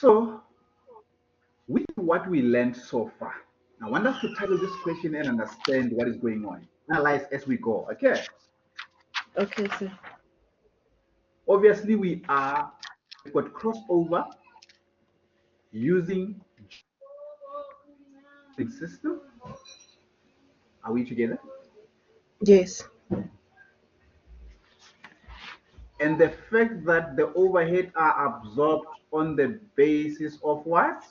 So, with what we learned so far, I want us to tackle this question and understand what is going on. Analyze as we go. Okay. Okay, sir. Obviously, we've got crossover using system. Are we together? Yes. And the fact that the overhead are absorbed on the basis of what?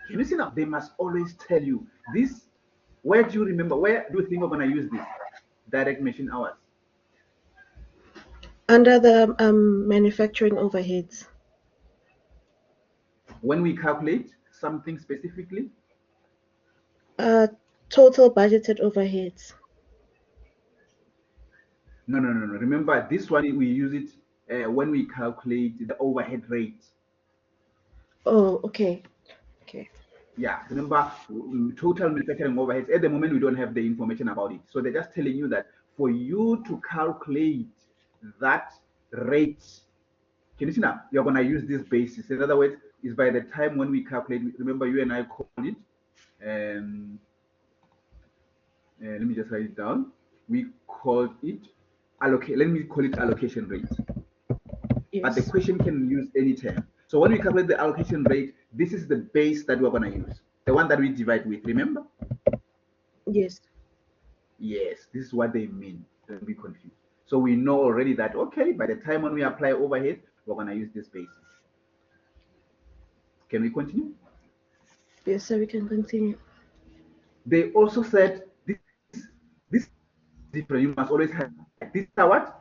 Can you see now? They must always tell you this. Where do you remember? Where do you think we're going to use this? Direct machine hours. Under the manufacturing overheads. When we calculate something specifically, Total budgeted overheads. no. Remember, this one we use it when we calculate the overhead rate. Oh, okay. Okay. Yeah, remember, total manufacturing overheads. At the moment, we don't have the information about it. So they're just telling you that for you to calculate that rate, can you see now? You're going to use this basis. In other words, is by the time when we calculate, remember you and I called it, let me just write it down. We called it allocate. Let me call it allocation rate. But the Yes. question can use any term. So when we calculate the allocation rate, this is the base that we're going to use, the one that we divide with. Remember? Yes. Yes, this is what they mean. Don't be confused. So we know already that okay, by the time when we apply overhead, we're going to use this basis. Can we continue? Yes, sir. We can continue. They also said this is different. You must always have this. Are what?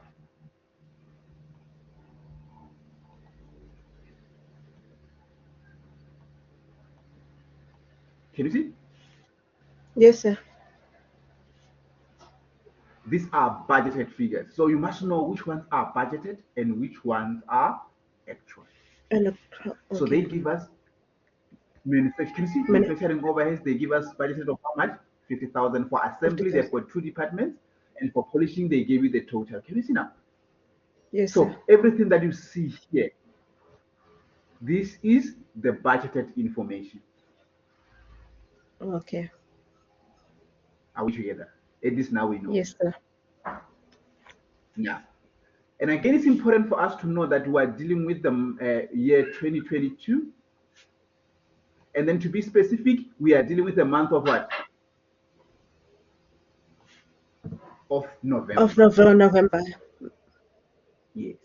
Can you see? Yes, sir. These are budgeted figures. So you must know which ones are budgeted and which ones are actual. And So they okay. give us manufacturing overheads. They give us budgeted of how much? 50,000 for assembly. They've 50,000. got two departments, and for polishing, they gave you the total. Can you see now? Yes, sir. So everything that you see here, this is the budgeted information. Okay. Are we together? At least now we know. Yes, sir. Yeah. And again, it's important for us to know that we are dealing with the year 2022. And then to be specific, we are dealing with the month of what? Of November. Of November. Yes.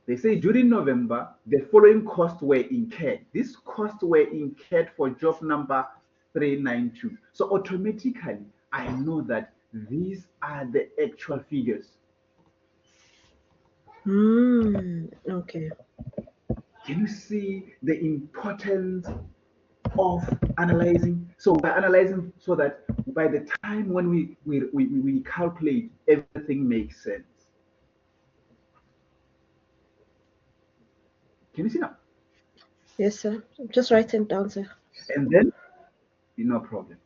They say during November, the following costs were incurred. These costs were incurred for job number 392. So automatically, I know that these are the actual figures. Okay. Can you see the importance of analyzing? So we're analyzing so that by the time when we calculate, everything makes sense. Can you see now? Yes, sir. Just writing down, sir. And then, no problem.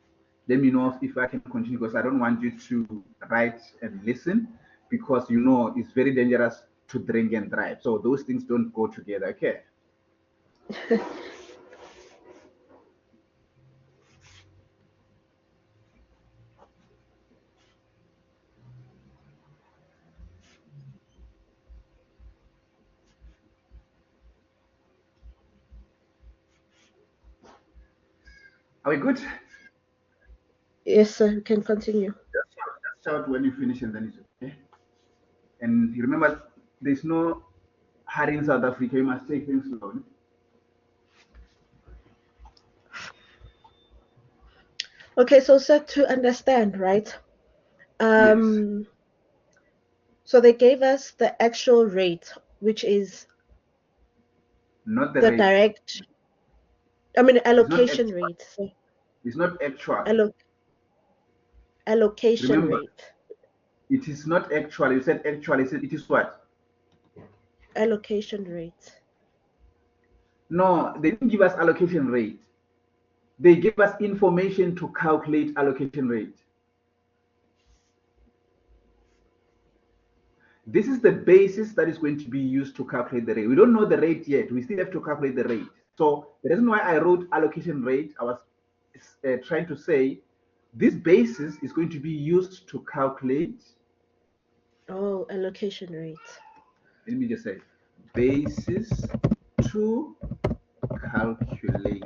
Let me know if I can continue because I don't want you to write and listen because you know it's very dangerous to drink and drive. So those things don't go together. Okay. Are we good? Yes, sir. We can continue. Just shout when you finish and then it's okay. And you remember, there's no hurry in South Africa. You must take things slowly. Okay, so sir, to understand, right? Yes. So they gave us the actual rate, which is Not the the rate. direct, I mean, It's not allocation actual. rate. So It's not actual. allo allocation Remember, rate. it is not actual. You said actual. You said it is what? Allocation rate. No, they didn't give us allocation rate. They gave us information to calculate allocation rate. This is the basis that is going to be used to calculate the rate. We don't know the rate yet. We still have to calculate the rate. So the reason why I wrote allocation rate, I was trying to say this basis is going to be used to calculate. Oh, allocation rate. Let me just say basis to calculate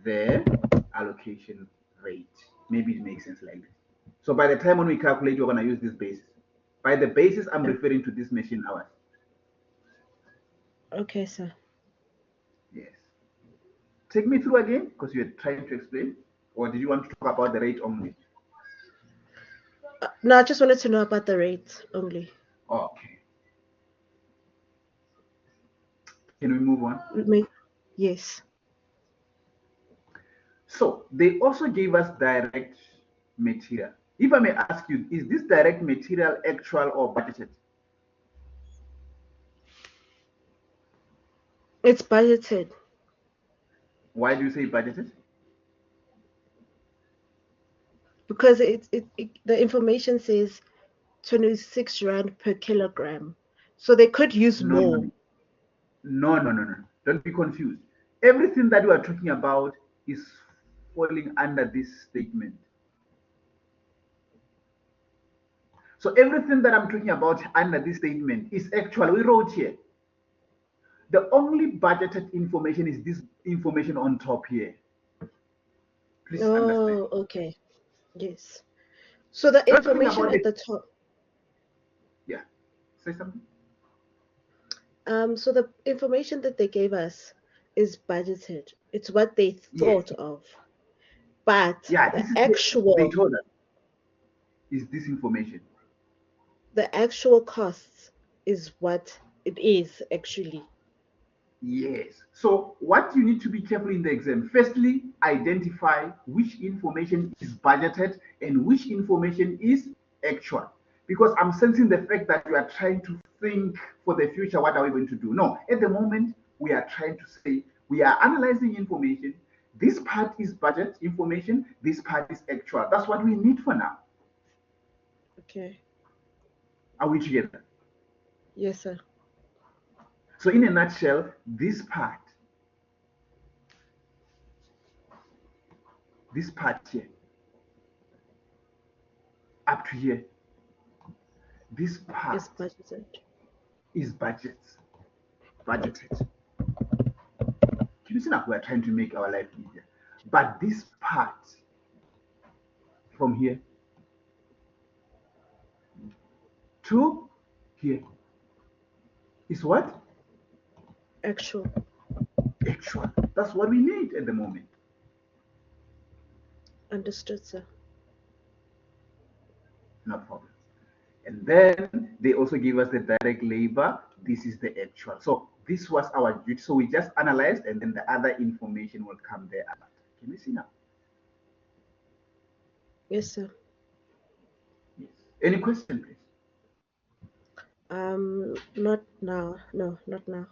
the allocation rate. Maybe it makes sense like this. So by the time when we calculate, we're going to use this basis. By the basis, I'm referring to this machine hours. Okay, sir. Yes. Take me through again, because you're trying to explain. Or did you want to talk about the rate only? No, I just wanted to know about the rate only. Okay. Can we move on? Yes. So they also gave us direct material. If I may ask you, is this direct material actual or budgeted? It's budgeted. Why do you say budgeted? Because the information says 26 rand per kilogram. So they could use No, more. no. Don't be confused. Everything that we are talking about is falling under this statement. So everything that I'm talking about under this statement is actual. We wrote here. The only budgeted information is this information on top here. Please understand. Oh, okay. Yes. So the Not talking information about at it. the top. Yeah. Say something. So the information that they gave us is budgeted. It's what they Yes. thought of. But Yeah, the this is they actual told us is this information. the actual costs is what it is actually. Yes. So what you need to be careful in the exam, firstly, identify which information is budgeted and which information is actual. Because I'm sensing the fact that you are trying to think for the future, what are we going to do? No, at the moment, we are trying to say we are analyzing information. This part is budget information, this part is actual. That's what we need for now. Okay. Are we together? Yes, sir. So, in a nutshell, this part here, up to here, this part It's budgeted. is budgeted. Can you see that we're trying to make our life easier? But this part from here to here is what? Actual. Actual. That's what we need at the moment. Understood, sir. No problem. And then they also give us the direct labor. This is the actual. So this was our duty. So we just analyzed, and then the other information will come there after. Can you see now? Yes, sir. Yes. Any question, please? Not now. No, not now.